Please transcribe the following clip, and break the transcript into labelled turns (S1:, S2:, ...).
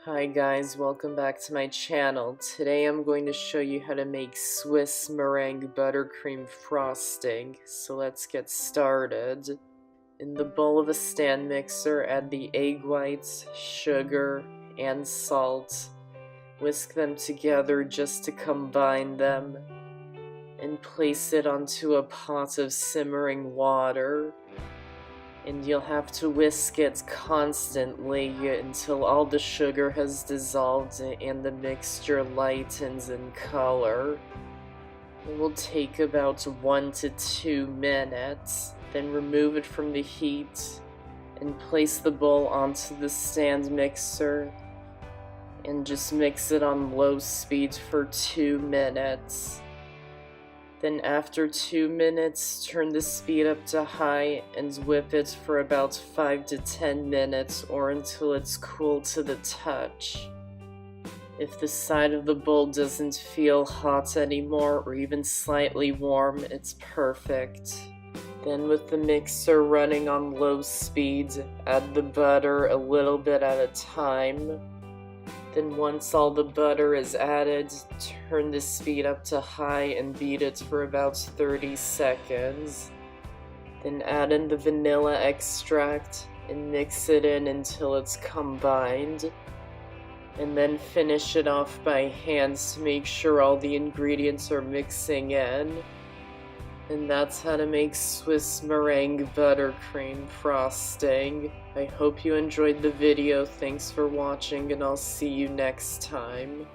S1: Hi guys, welcome back to my channel. Today I'm going to show you how to make Swiss Meringue Buttercream Frosting. So let's get started. In the bowl of a stand mixer, add the egg whites, sugar, and salt. Whisk them together just to combine them. And place it onto a pot of simmering water. And you'll have to whisk it constantly until all the sugar has dissolved and the mixture lightens in color. It will take about 1 to 2 minutes. Then remove it from the heat and place the bowl onto the stand mixer and just mix it on low speed for 2 minutes. Then after 2 minutes, turn the speed up to high and whip it for about 5 to 10 minutes or until it's cool to the touch. If the side of the bowl doesn't feel hot anymore or even slightly warm, it's perfect. Then with the mixer running on low speed, add the butter a little bit at a time. Then once all the butter is added, turn the speed up to high and beat it for about 30 seconds. Then add in the vanilla extract and mix it in until it's combined. And then finish it off by hand to make sure all the ingredients are mixing in. And that's how to make Swiss Meringue Buttercream Frosting. I hope you enjoyed the video. Thanks for watching, and I'll see you next time.